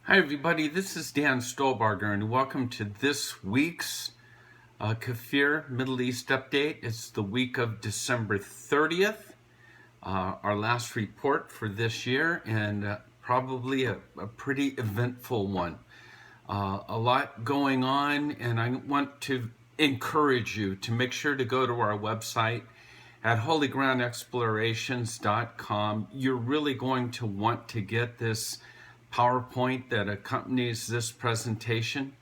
Hi everybody, this is Dan Stolebarger and welcome to this week's KFIR Middle East Update. It's the week of December 30th, our last report for this year, and probably a pretty eventful one. A lot going on, and I want to encourage you to make sure to go to our website at holygroundexplorations.com. You're really going to want to get this PowerPoint that accompanies this presentation.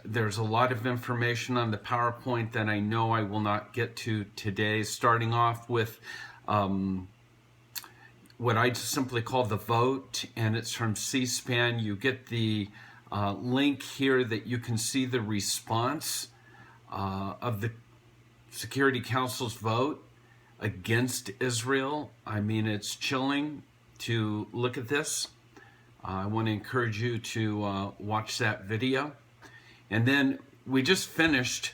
There's a lot of information on the PowerPoint that I know I will not get to today, starting off with what I simply call the vote, and it's from C-SPAN. You get the link here that you can see the response of the Security Council's vote against Israel. I mean, it's chilling to look at this. I want to encourage you to watch that video. And then we just finished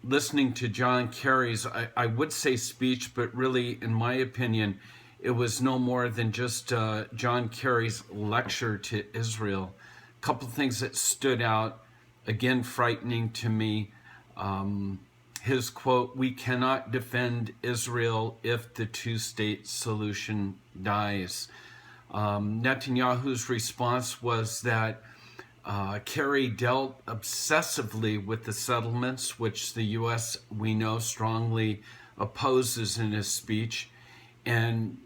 listening to John Kerry's, I would say speech, but really, in my opinion, it was no more than just John Kerry's lecture to Israel. A couple things that stood out, again, frightening to me. His quote, "We cannot defend Israel if the two-state solution dies." Netanyahu's response was that Kerry dealt obsessively with the settlements, which the U.S., we know, strongly opposes in his speech, and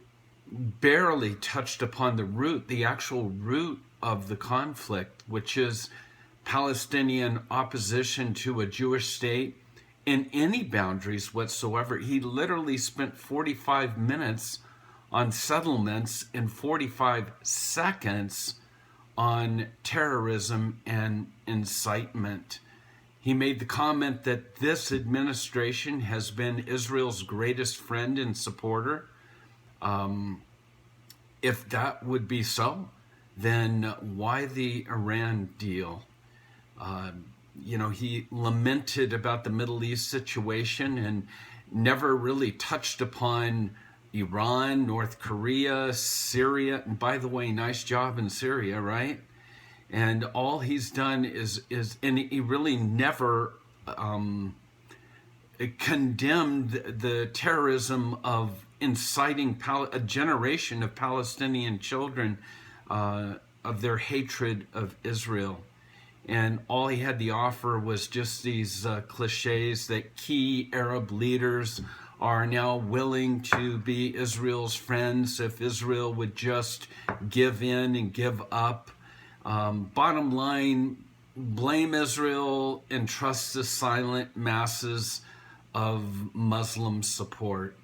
barely touched upon the root, the actual root of the conflict, which is Palestinian opposition to a Jewish state in any boundaries whatsoever. He literally spent 45 minutes on settlements and 45 seconds on terrorism and incitement. He made the comment that this administration has been Israel's greatest friend and supporter. If that would be so, then why the Iran deal? He lamented about the Middle East situation and never really touched upon Iran, North Korea, Syria. And by the way, nice job in Syria, right? And all he's done is and he really never condemned the terrorism of inciting a generation of Palestinian children of their hatred of Israel. And all he had to offer was just these cliches that key Arab leaders are now willing to be Israel's friends if Israel would just give in and give up. Bottom line, blame Israel and trust the silent masses of Muslim support.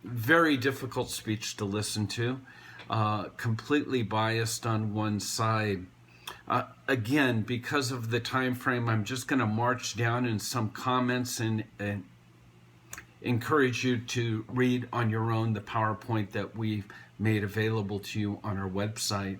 Very difficult speech to listen to, completely biased on one side. Again, because of the time frame, I'm just going to march down in some comments and encourage you to read on your own the PowerPoint that we've made available to you on our website.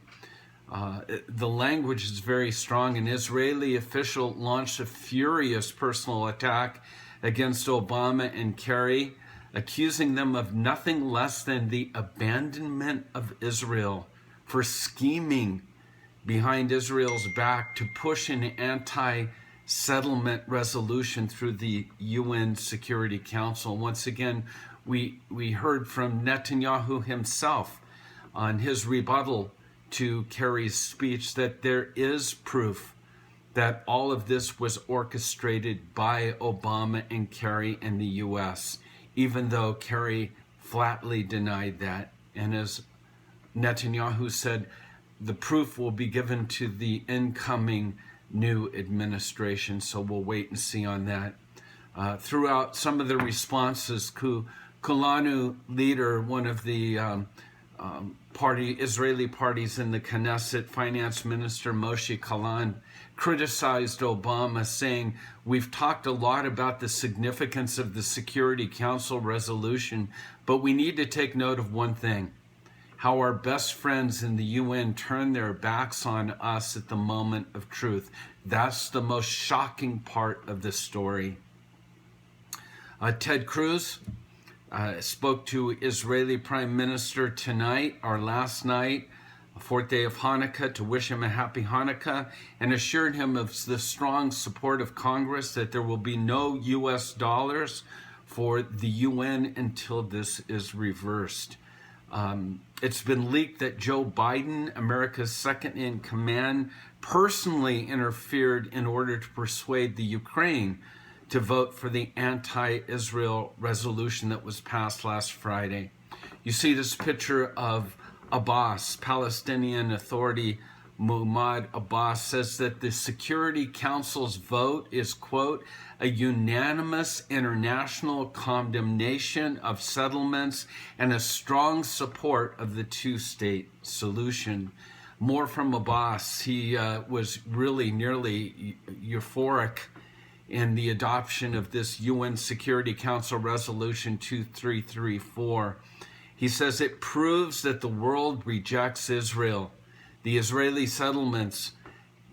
The language is very strong. An Israeli official launched a furious personal attack against Obama and Kerry, accusing them of nothing less than the abandonment of Israel for scheming behind Israel's back to push an anti-settlement resolution through the UN Security Council. Once again, we heard from Netanyahu himself on his rebuttal to Kerry's speech that there is proof that all of this was orchestrated by Obama and Kerry and the US, even though Kerry flatly denied that. And as Netanyahu said, the proof will be given to the incoming new administration, so we'll wait and see on that. Throughout some of the responses, Kulanu leader, one of the Israeli parties in the Knesset, Finance Minister Moshe Kalan, criticized Obama, saying, "We've talked a lot about the significance of the Security Council resolution, but we need to take note of one thing: how our best friends in the UN turn their backs on us at the moment of truth. That's the most shocking part of the story." Ted Cruz spoke to Israeli Prime Minister tonight or last night fourth day of Hanukkah, to wish him a happy Hanukkah, and assured him of the strong support of Congress that there will be no U.S. dollars for the UN until this is reversed. It's been leaked that Joe Biden, America's second in command, personally interfered in order to persuade the Ukraine to vote for the anti-Israel resolution that was passed last Friday. You see this picture of Abbas, Palestinian Authority Mahmoud Abbas, says that the Security Council's vote is, quote, a unanimous international condemnation of settlements and a strong support of the two-state solution. More from Abbas. He was really nearly euphoric in the adoption of this UN Security Council Resolution 2334. He says it proves that the world rejects Israel. The Israeli settlements,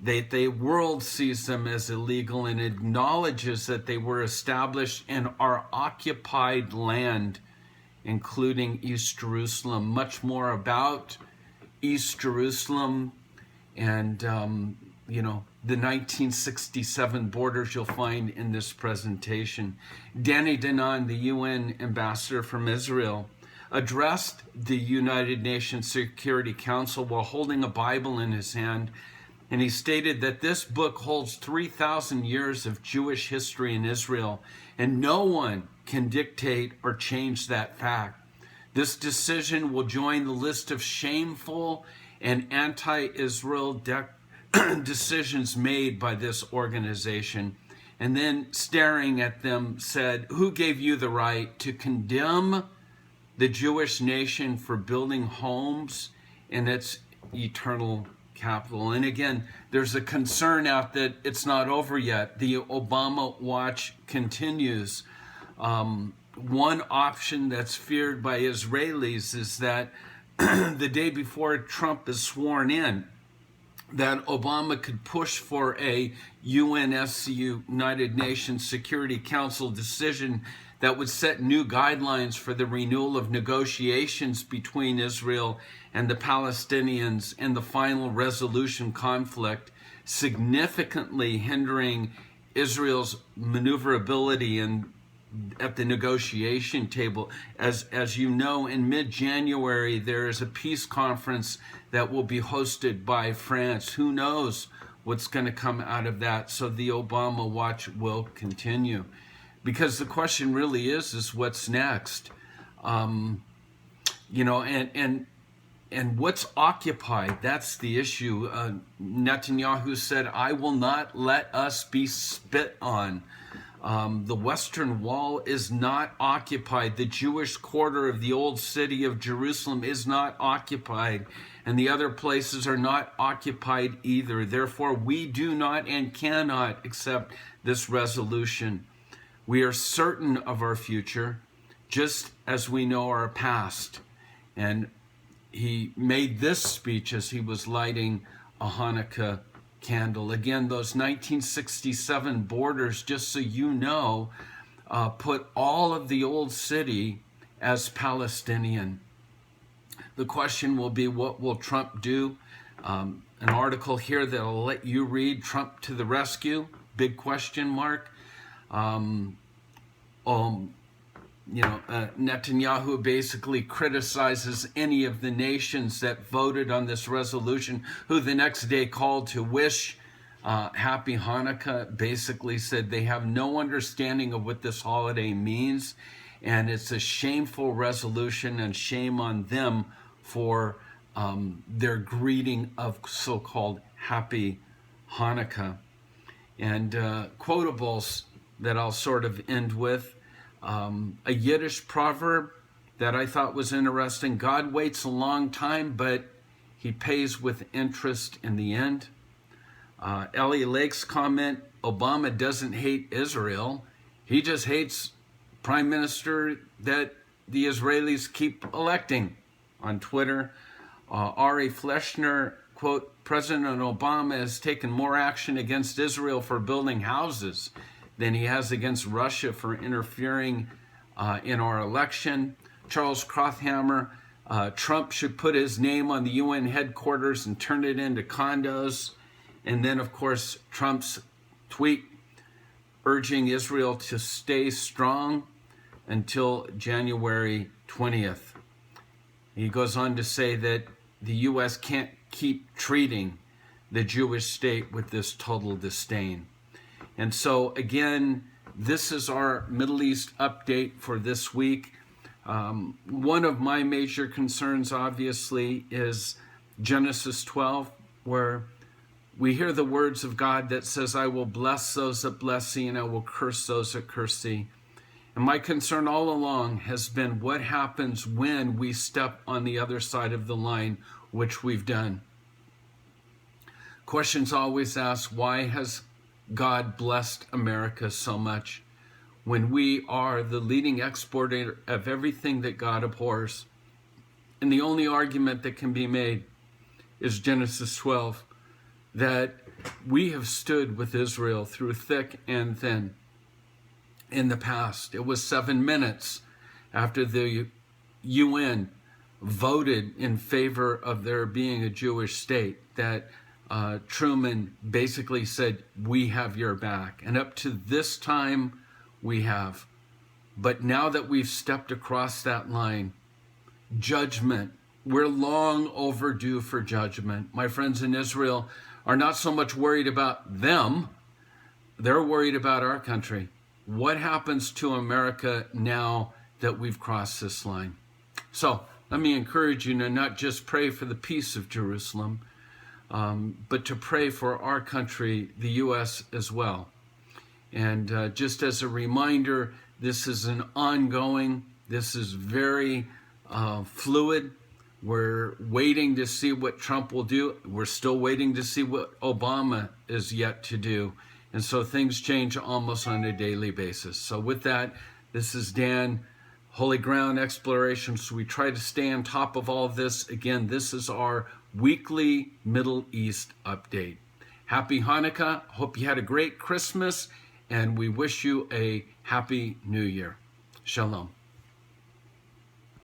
the world sees them as illegal and acknowledges that they were established in our occupied land, including East Jerusalem. Much more about East Jerusalem and, the 1967 borders you'll find in this presentation. Danny Danon, the UN ambassador from Israel, addressed the United Nations Security Council while holding a Bible in his hand, and he stated that this book holds 3,000 years of Jewish history in Israel, and no one can dictate or change that fact. This decision will join the list of shameful and anti-Israel decisions made by this organization. And then, staring at them, said, "Who gave you the right to condemn the Jewish nation for building homes in its eternal capital?" And again, there's a concern out that it's not over yet. The Obama watch continues. One option that's feared by Israelis is that the day before Trump is sworn in, that Obama could push for a UNSC, United Nations Security Council decision that would set new guidelines for the renewal of negotiations between Israel and the Palestinians and the final resolution conflict, significantly hindering Israel's maneuverability at the negotiation table. As you know, in mid-January, there is a peace conference that will be hosted by France. Who knows what's going to come out of that? So the Obama watch will continue. Because the question really is what's next? And what's occupied? That's the issue. Netanyahu said, "I will not let us be spit on." The Western Wall is not occupied. The Jewish quarter of the old city of Jerusalem is not occupied. And the other places are not occupied either. Therefore, we do not and cannot accept this resolution. We are certain of our future, just as we know our past. And he made this speech as he was lighting a Hanukkah candle. Again, those 1967 borders, just so you know, put all of the old city as Palestinian. The question will be, what will Trump do? An article here that I'll let you read, "Trump to the rescue?" Big question mark. Netanyahu basically criticizes any of the nations that voted on this resolution, who the next day called to wish happy Hanukkah, basically said they have no understanding of what this holiday means, and it's a shameful resolution, and shame on them for their greeting of so-called happy Hanukkah. And quotables that I'll sort of end with. A Yiddish proverb that I thought was interesting: God waits a long time, but he pays with interest in the end. Ellie Lake's comment: Obama doesn't hate Israel. He just hates prime minister that the Israelis keep electing, on Twitter. Ari Fleshner, quote, President Obama has taken more action against Israel for building houses than he has against Russia for interfering in our election. Charles Krauthammer, Trump should put his name on the UN headquarters and turn it into condos. And then, of course, Trump's tweet urging Israel to stay strong until January 20th. He goes on to say that the U.S. can't keep treating the Jewish state with this total disdain. And so, again, this is our Middle East update for this week. One of my major concerns, obviously, is Genesis 12, where we hear the words of God that says, I will bless those that bless thee, and I will curse those that curse thee. And my concern all along has been what happens when we step on the other side of the line, which we've done. Questions always asked, why has God blessed America so much when we are the leading exporter of everything that God abhors? And the only argument that can be made is Genesis 12, that we have stood with Israel through thick and thin. In the past, it was 7 minutes after the UN voted in favor of there being a Jewish state that Truman basically said, we have your back. And up to this time, we have. But now that we've stepped across that line, judgment, we're long overdue for judgment. My friends in Israel are not so much worried about them, they're worried about our country. What happens to America now that we've crossed this line? So let me encourage you to not just pray for the peace of Jerusalem, but to pray for our country, the U.S. as well. And just as a reminder, this is an ongoing, this is very fluid. We're waiting to see what Trump will do. We're still waiting to see what Obama is yet to do. And so things change almost on a daily basis. So with that, this is Dan, Holy Ground Exploration. So we try to stay on top of all of this. Again, this is our weekly Middle East update. Happy Hanukkah. Hope you had a great Christmas, and we wish you a happy New Year. Shalom.